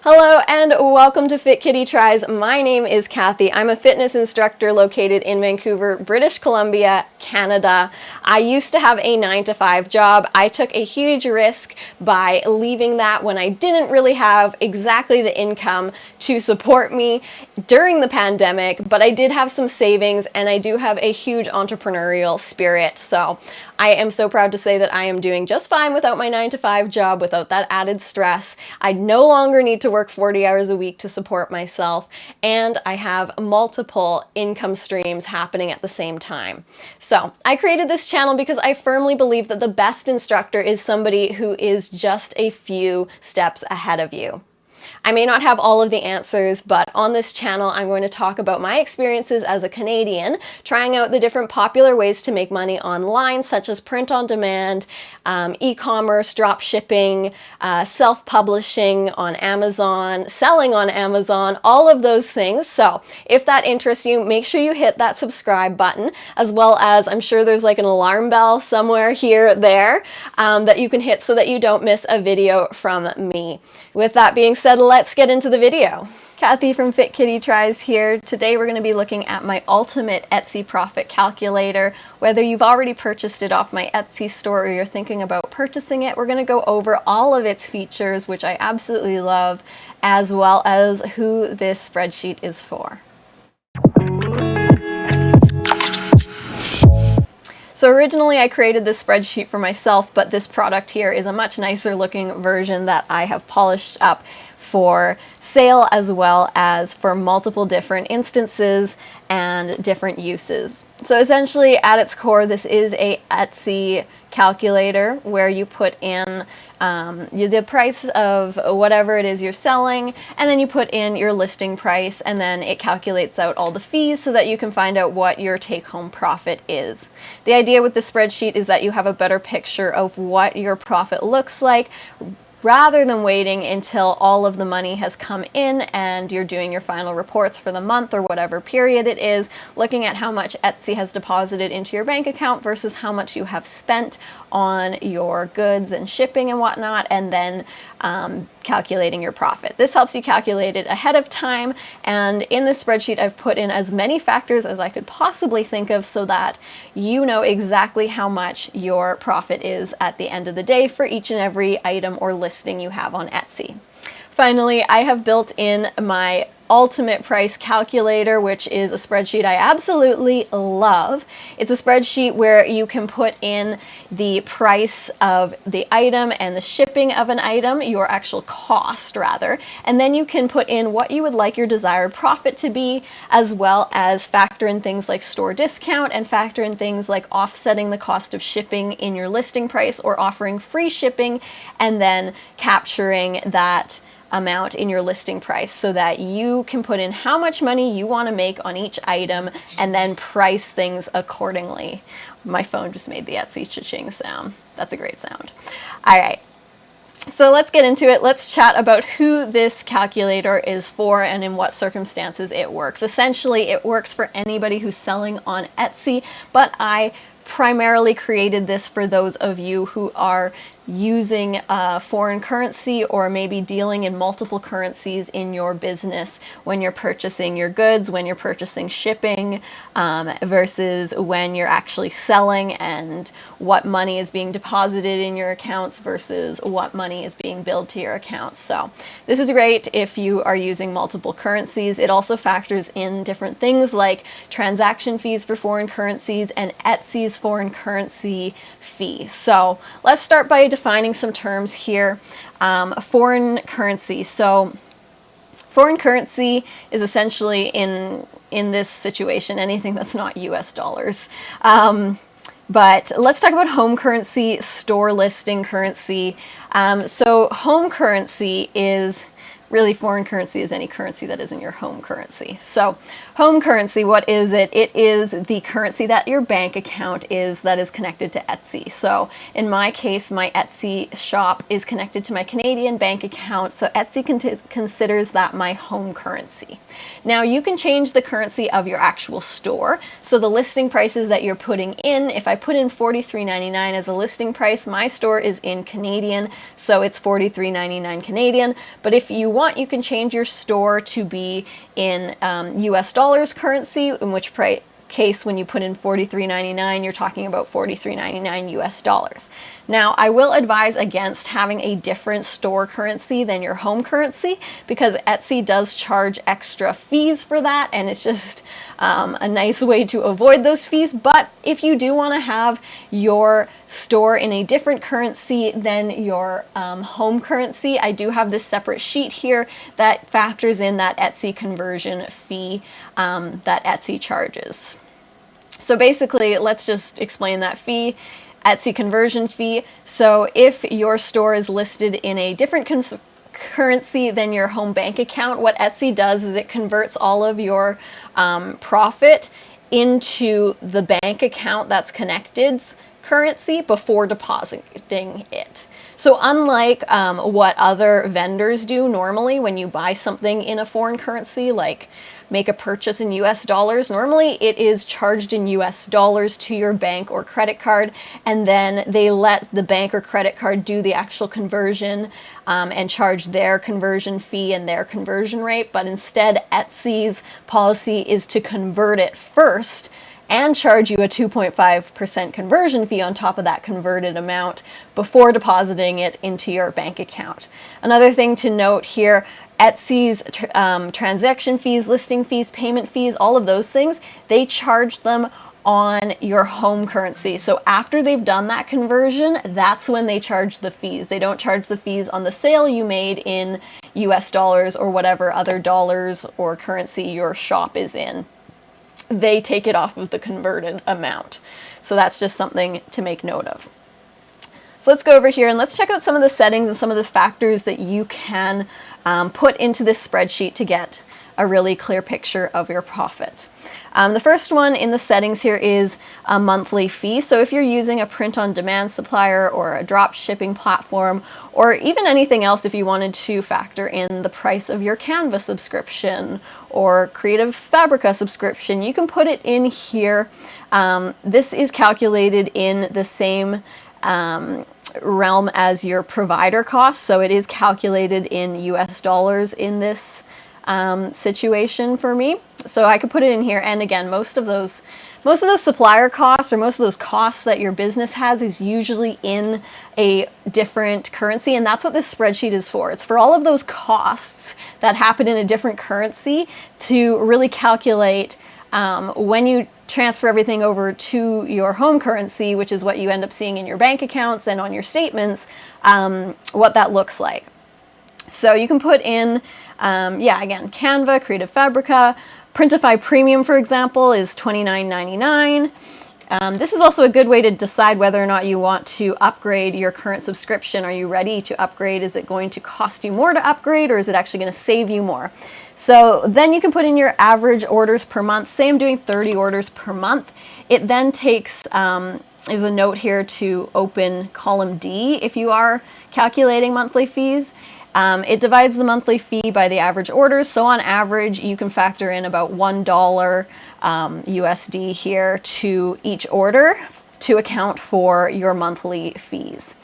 Hello and welcome to Fit Kitty Tries. My name is Kathy. I'm a fitness instructor located in Vancouver, British Columbia, Canada. I used to have a 9-to-5 job. I took a huge risk by leaving that when I didn't really have exactly the income to support me during the pandemic, but I did have some savings and I do have a huge entrepreneurial spirit. So I am so proud to say that I am doing just fine without my 9-to-5 job, without that added stress. I no longer need to work 40 hours a week to support myself, and I have multiple income streams happening at the same time. So I created this channel because I firmly believe that the best instructor is somebody who is just a few steps ahead of you. I may not have all of the answers, but on this channel I'm going to talk about my experiences as a Canadian, trying out the different popular ways to make money online, such as print on demand, e-commerce, drop shipping, self-publishing on Amazon, selling on Amazon, all of those things. So if that interests you, make sure you hit that subscribe button, as well as I'm sure there's like an alarm bell somewhere here, there, that you can hit so that you don't miss a video from me. With that being said, let's get into the video. Kathy from Fit Kitty Tries here. Today we're going to be looking at my ultimate Etsy profit calculator. Whether you've already purchased it off my Etsy store or you're thinking about purchasing it, we're going to go over all of its features, which I absolutely love, as well as who this spreadsheet is for. So originally I created this spreadsheet for myself, but this product here is a much nicer looking version that I have polished up for sale, as well as for multiple different instances and different uses. So essentially at its core, this is a Etsy calculator where you put in the price of whatever it is you're selling, and then you put in your listing price, and then it calculates out all the fees so that you can find out what your take-home profit is. The idea with the spreadsheet is that you have a better picture of what your profit looks like, rather than waiting until all of the money has come in and you're doing your final reports for the month or whatever period it is, looking at how much Etsy has deposited into your bank account versus how much you have spent on your goods and shipping and whatnot, and then calculating your profit. This helps you calculate it ahead of time, and in this spreadsheet I've put in as many factors as I could possibly think of so that you know exactly how much your profit is at the end of the day for each and every item or listing you have on Etsy. Finally, I have built in my ultimate price calculator, which is a spreadsheet I absolutely love. It's a spreadsheet where you can put in the price of the item and the shipping of an item, your actual cost rather, and then you can put in what you would like your desired profit to be, as well as factor in things like store discount and factor in things like offsetting the cost of shipping in your listing price or offering free shipping, and then capturing that amount in your listing price so that you can put in how much money you want to make on each item and then price things accordingly. My phone just made the Etsy cha-ching sound. That's a great sound. All right. So let's get into it. Let's chat about who this calculator is for and in what circumstances it works. Essentially, it works for anybody who's selling on Etsy, but I primarily created this for those of you who are using foreign currency or maybe dealing in multiple currencies in your business when you're purchasing your goods, when you're purchasing shipping, versus when you're actually selling, and what money is being deposited in your accounts versus what money is being billed to your accounts. So this is great if you are using multiple currencies. It also factors in different things like transaction fees for foreign currencies and Etsy's foreign currency fee. So let's start by defining some terms here. Foreign currency. So foreign currency is essentially in this situation anything that's not US dollars. But let's talk about home currency, store listing currency. So home currency is really, foreign currency is any currency that isn't your home currency. So home currency, what is it? It is the currency that your bank account is that is connected to Etsy. So in my case, my Etsy shop is connected to my Canadian bank account, so Etsy considers that my home currency. Now you can change the currency of your actual store. So the listing prices that you're putting in, if I put in $43.99 as a listing price, my store is in Canadian, so it's $43.99 Canadian. But if you want, you can change your store to be in US dollars currency, in which case when you put in $43.99, you're talking about $43.99 US dollars. Now, I will advise against having a different store currency than your home currency, because Etsy does charge extra fees for that, and it's just a nice way to avoid those fees. But if you do want to have your store in a different currency than your home currency, I do have this separate sheet here that factors in that Etsy conversion fee that Etsy charges. So basically, let's just explain that fee. Etsy conversion fee. So if your store is listed in a different currency than your home bank account, what Etsy does is it converts all of your profit into the bank account that's connected currency before depositing it. So unlike what other vendors do normally when you buy something in a foreign currency, like make a purchase in US dollars, normally it is charged in US dollars to your bank or credit card, and then they let the bank or credit card do the actual conversion and charge their conversion fee and their conversion rate. But instead, Etsy's policy is to convert it first and charge you a 2.5% conversion fee on top of that converted amount before depositing it into your bank account. Another thing to note here, Etsy's transaction fees, listing fees, payment fees, all of those things, they charge them on your home currency. So after they've done that conversion, that's when they charge the fees. They don't charge the fees on the sale you made in US dollars or whatever other dollars or currency your shop is in. They take it off of the converted amount. So that's just something to make note of. So let's go over here and let's check out some of the settings and some of the factors that you can put into this spreadsheet to get a really clear picture of your profit. The first one in the settings here is a monthly fee. So if you're using a print-on-demand supplier or a drop shipping platform, or even anything else, if you wanted to factor in the price of your Canva subscription or Creative Fabrica subscription, you can put it in here. This is calculated in the same realm as your provider costs, so it is calculated in US dollars in this situation for me. So I could put it in here, and again, most of those supplier costs or most of those costs that your business has is usually in a different currency, and that's what this spreadsheet is for. It's for all of those costs that happen in a different currency to really calculate when you transfer everything over to your home currency, which is what you end up seeing in your bank accounts and on your statements, what that looks like. So you can put in, again, Canva, Creative Fabrica, Printify Premium, for example, is $29.99. This is also a good way to decide whether or not you want to upgrade your current subscription. Are you ready to upgrade? Is it going to cost you more to upgrade, or is it actually going to save you more? So then you can put in your average orders per month. Say I'm doing 30 orders per month. It then takes, there's a note here to open column D if you are calculating monthly fees. It divides the monthly fee by the average orders. So on average, you can factor in about $1 USD here to each order to account for your monthly fees.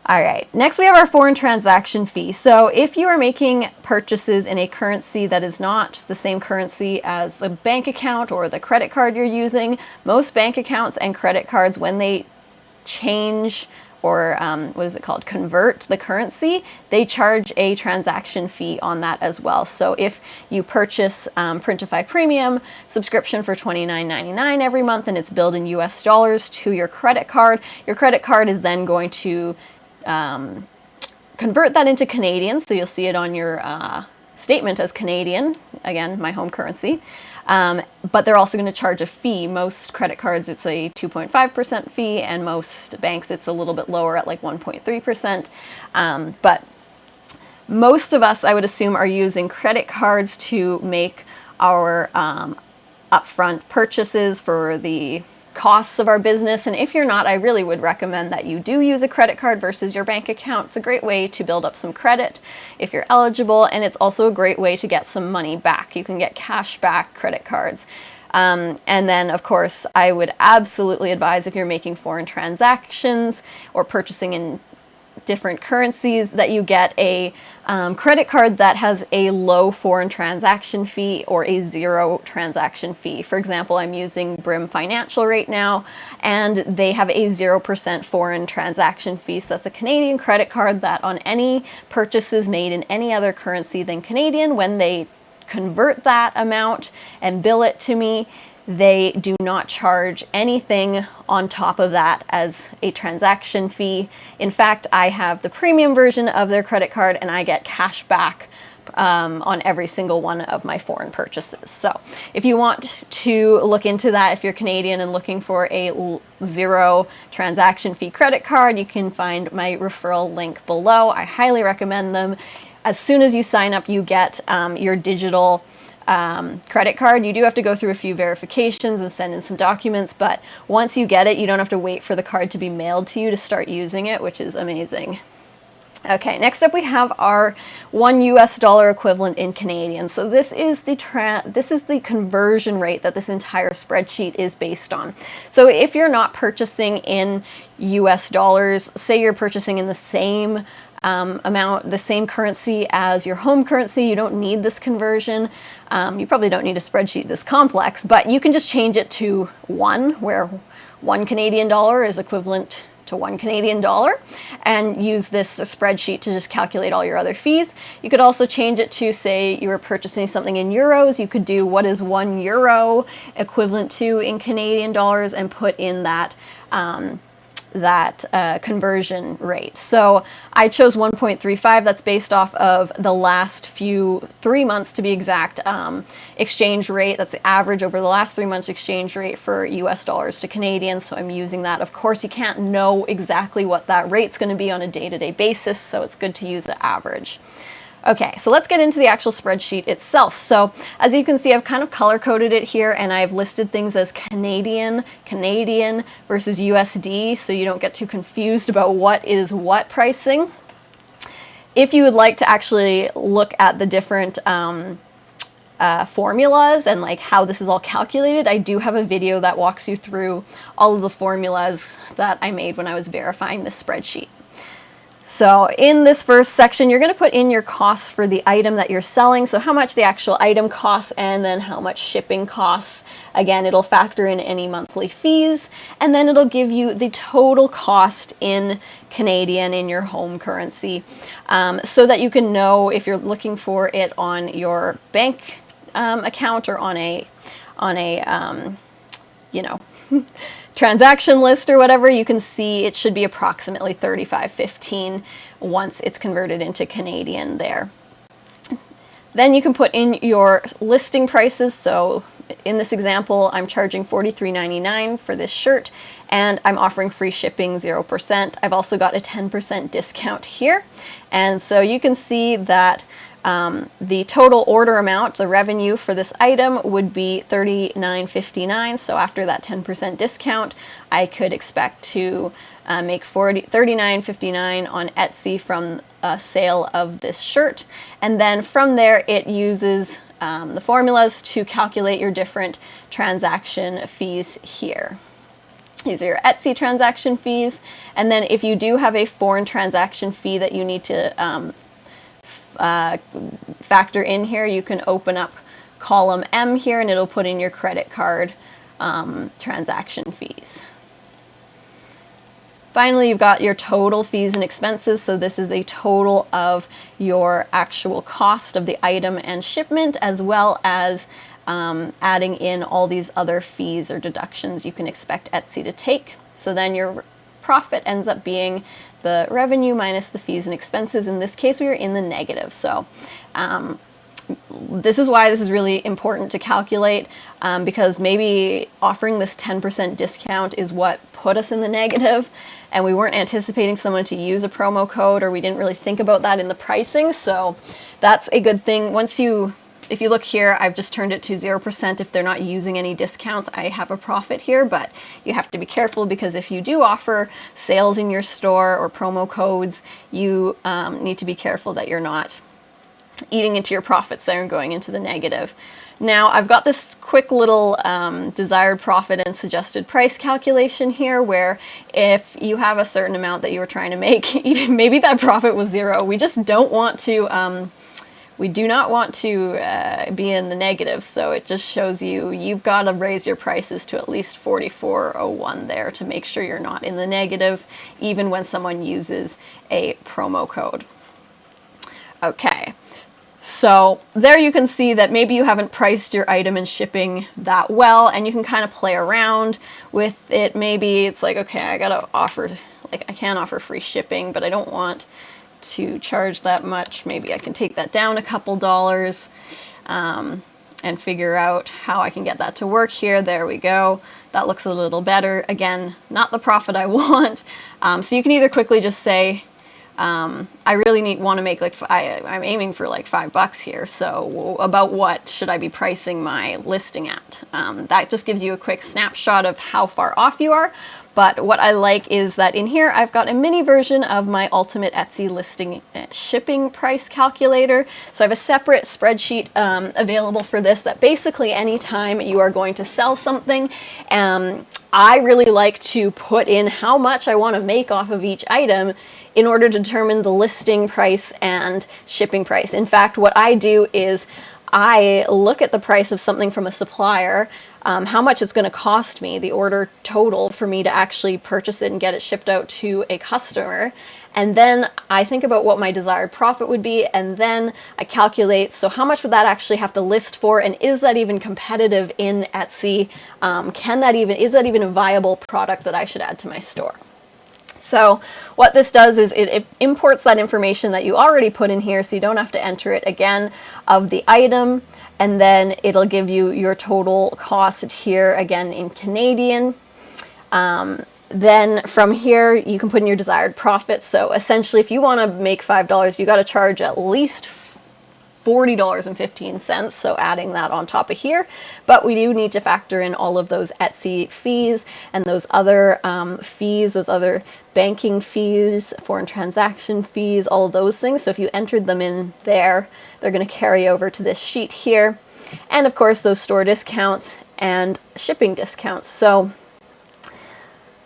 All right, next we have our foreign transaction fee. So if you are making purchases in a currency that is not the same currency as the bank account or the credit card you're using, most bank accounts and credit cards, when they change or convert the currency, they charge a transaction fee on that as well. So if you purchase Printify Premium subscription for $29.99 every month and it's billed in US dollars to your credit card is then going to convert that into Canadian. So you'll see it on your statement as Canadian, again, my home currency. But they're also going to charge a fee. Most credit cards, it's a 2.5% fee, and most banks, it's a little bit lower at like 1.3%. But most of us, I would assume, are using credit cards to make our upfront purchases for the costs of our business. And if you're not, I really would recommend that you do use a credit card versus your bank account. It's a great way to build up some credit if you're eligible, and it's also a great way to get some money back. You can get cash back credit cards. And then, of course, I would absolutely advise, if you're making foreign transactions or purchasing in different currencies, that you get a credit card that has a low foreign transaction fee or a zero transaction fee. For example, I'm using Brim Financial right now, and they have a 0% foreign transaction fee. So that's a Canadian credit card that on any purchases made in any other currency than Canadian, when they convert that amount and bill it to me, they do not charge anything on top of that as a transaction fee. In fact, I have the premium version of their credit card, and I get cash back on every single one of my foreign purchases. So if you want to look into that, if you're Canadian and looking for a zero transaction fee credit card, you can find my referral link below. I highly recommend them. As soon as you sign up, you get your digital credit card. You do have to go through a few verifications and send in some documents, but once you get it, you don't have to wait for the card to be mailed to you to start using it, which is amazing. Okay, next up we have our $1 equivalent in Canadian. So this is the conversion rate that this entire spreadsheet is based on. So if you're not purchasing in US dollars, say you're purchasing in the same amount, the same currency as your home currency, you don't need this conversion. You probably don't need a spreadsheet this complex, but you can just change it to 1, where 1 Canadian dollar is equivalent to 1 Canadian dollar, and use this spreadsheet to just calculate all your other fees. You could also change it to, say you were purchasing something in euros, you could do what is 1 euro equivalent to in Canadian dollars and put in that conversion rate. So I chose 1.35. That's based off of the last 3 months to be exact, exchange rate. That's the average over the last 3 months exchange rate for US dollars to Canadian. So I'm using that. Of course, you can't know exactly what that rate's going to be on a day-to-day basis, so it's good to use the average. Okay, so let's get into the actual spreadsheet itself. So as you can see, I've kind of color-coded it here, and I've listed things as Canadian versus USD, so you don't get too confused about what is what pricing. If you would like to actually look at the different formulas and like how this is all calculated, I do have a video that walks you through all of the formulas that I made when I was verifying this spreadsheet. So in this first section, you're going to put in your costs for the item that you're selling. So how much the actual item costs, and then how much shipping costs. Again, it'll factor in any monthly fees, and then it'll give you the total cost in Canadian in your home currency, so that you can know if you're looking for it on your bank account or on a transaction list or whatever. You can see it should be approximately $35.15 once it's converted into Canadian there. Then you can put in your listing prices. So in this example, I'm charging $43.99 for this shirt, and I'm offering free shipping, 0%. I've also got a 10% discount here. And so you can see that the total order amount, the revenue for this item, would be $39.59. So after that 10% discount, I could expect to make $39.59 on Etsy from a sale of this shirt. And then from there, it uses the formulas to calculate your different transaction fees here. These are your Etsy transaction fees. And then if you do have a foreign transaction fee that you need to factor in here, you can open up column M here, and it'll put in your credit card transaction fees. Finally, you've got your total fees and expenses. So this is a total of your actual cost of the item and shipment, as well as adding in all these other fees or deductions you can expect Etsy to take. So then your profit ends up being the revenue minus the fees and expenses. In this case, we are in the negative. So this is why this is really important to calculate, because maybe offering this 10% discount is what put us in the negative, and we weren't anticipating someone to use a promo code, or we didn't really think about that in the pricing. So that's a good thing. If you look here, I've just turned it to 0%. If they're not using any discounts, I have a profit here, but you have to be careful, because if you do offer sales in your store or promo codes, you need to be careful that you're not eating into your profits there and going into the negative. Now I've got this quick little desired profit and suggested price calculation here, where if you have a certain amount that you were trying to make, even maybe that profit was 0, we just don't want to, we do not want to be in the negative. So it just shows you've got to raise your prices to at least 44.01 there to make sure you're not in the negative, even when someone uses a promo code. Okay. So there you can see that maybe you haven't priced your item and shipping that well, and you can kind of play around with it. Maybe it's like, okay, I gotta offer, like, I can offer free shipping, but I don't want to charge that much. Maybe I can take that down a couple dollars and figure out how I can get that to work here. There we go. That looks a little better. Again, not the profit I want. So you can either quickly just say, I really want to make, like, I'm aiming for like $5 here. So about what should I be pricing my listing at? That just gives you a quick snapshot of how far off you are. But what I like is that in here, I've got a mini version of my ultimate Etsy listing shipping price calculator. So I have a separate spreadsheet available for this, that basically anytime you are going to sell something, I really like to put in how much I want to make off of each item in order to determine the listing price and shipping price. In fact, what I do is I look at the price of something from a supplier, how much it's going to cost me, the order total for me to actually purchase it and get it shipped out to a customer. And then I think about what my desired profit would be, and then I calculate, so how much would that actually have to list for, and is that even competitive in Etsy? Is that even a viable product that I should add to my store? So what this does is it imports that information that you already put in here, so you don't have to enter it again, of the item, and then it'll give you your total cost here, again in Canadian. Then from here, you can put in your desired profit. So essentially, if you want to make $5, you got to charge at least $40.15, so adding that on top of here. But we do need to factor in all of those Etsy fees and those other fees, those other banking fees, foreign transaction fees, all of those things. So if you entered them in there, they're going to carry over to this sheet here. And of course, those store discounts and shipping discounts. So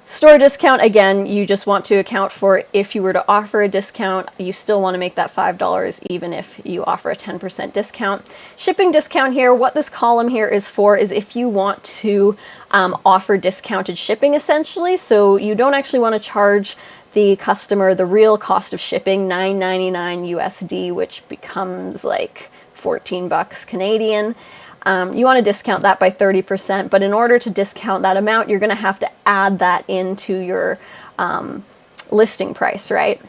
store discount, again, you just want to account for if you were to offer a discount, you still want to make that $5 even if you offer a 10% discount. Shipping discount here, what this column here is for is if you want to offer discounted shipping essentially. So you don't actually want to charge the customer the real cost of shipping, $9.99 USD, which becomes like 14 bucks Canadian. You want to discount that by 30%, but in order to discount that amount, you're going to have to add that into your listing price, right?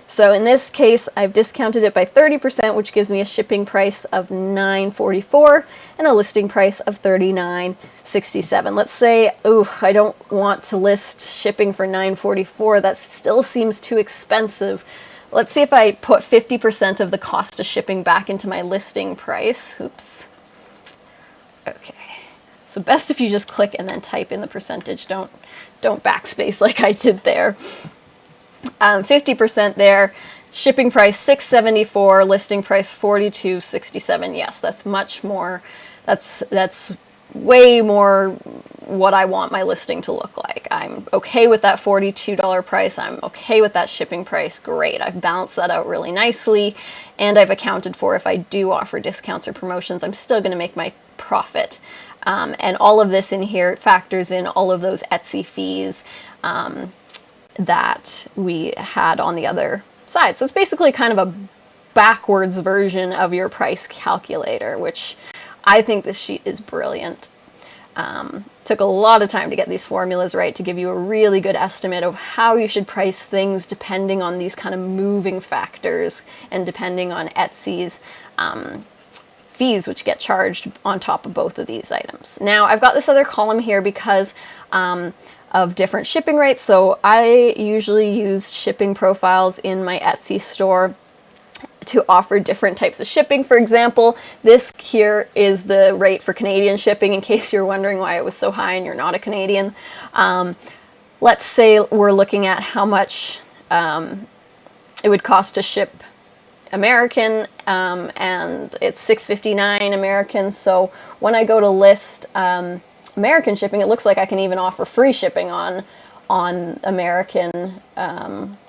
So in this case, I've discounted it by 30%, which gives me a shipping price of $9.44 and a listing price of $39.67. Let's say, I don't want to list shipping for $9.44. That still seems too expensive. Let's see if I put 50% of the cost of shipping back into my listing price. Oops. Okay, so best if you just click and then type in the percentage. Don't backspace like I did there. 50% there. Shipping price $6.74. Listing price $42.67. Yes, that's much more. That's way more what I want my listing to look like. I'm okay with that $42 price. I'm okay with that shipping price. Great. I've balanced that out really nicely, and I've accounted for if I do offer discounts or promotions, I'm still going to make my profit. And all of this in here factors in all of those Etsy fees that we had on the other side. So it's basically kind of a backwards version of your price calculator, which I think this sheet is brilliant. Took a lot of time to get these formulas right to give you a really good estimate of how you should price things depending on these kind of moving factors and depending on Etsy's fees, which get charged on top of both of these items. Now I've got this other column here because of different shipping rates. So I usually use shipping profiles in my Etsy store to offer different types of shipping. For example, this here is the rate for Canadian shipping, in case you're wondering why it was so high and you're not a Canadian. Let's say we're looking at how much it would cost to ship American, and it's $6.59 American. So when I go to list American shipping, it looks like I can even offer free shipping on American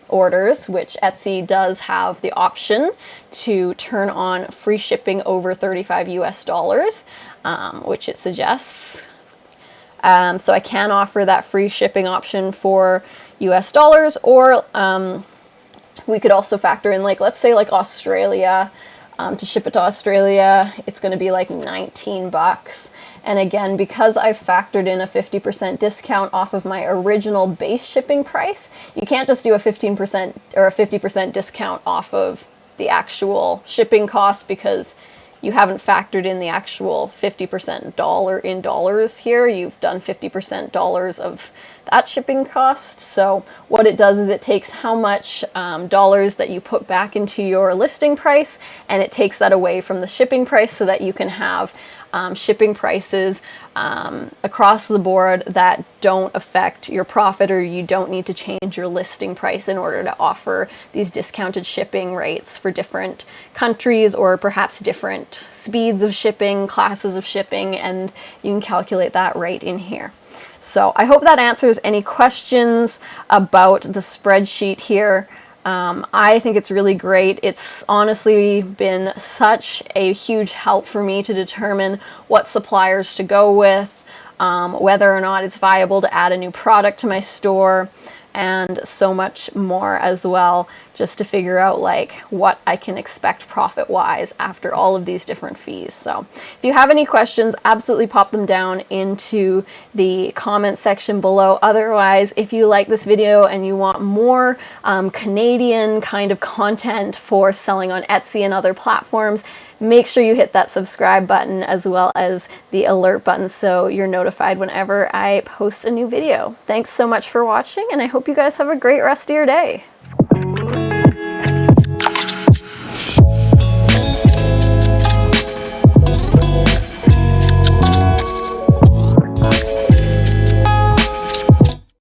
orders, which Etsy does have the option to turn on free shipping over $35 US, which it suggests. So I can offer that free shipping option for US dollars, or we could also factor in, like, let's say like Australia. To ship it to Australia, it's going to be like 19 bucks. And again, because I've factored in a 50% discount off of my original base shipping price, you can't just do a 15% or a 50% discount off of the actual shipping cost, because you haven't factored in the actual 50% in dollars here. You've done 50% dollars of that shipping cost. So what it does is it takes how much dollars that you put back into your listing price, and it takes that away from the shipping price, so that you can have shipping prices across the board that don't affect your profit, or you don't need to change your listing price in order to offer these discounted shipping rates for different countries, or perhaps different speeds of shipping, classes of shipping, and you can calculate that right in here. So I hope that answers any questions about the spreadsheet here. I think it's really great. It's honestly been such a huge help for me to determine what suppliers to go with, whether or not it's viable to add a new product to my store, and so much more as well, just to figure out like what I can expect profit-wise after all of these different fees. So if you have any questions, absolutely pop them down into the comment section below. Otherwise, if you like this video and you want more Canadian kind of content for selling on Etsy and other platforms, make sure you hit that subscribe button as well as the alert button so you're notified whenever I post a new video. Thanks so much for watching, and I hope you guys have a great rest of your day.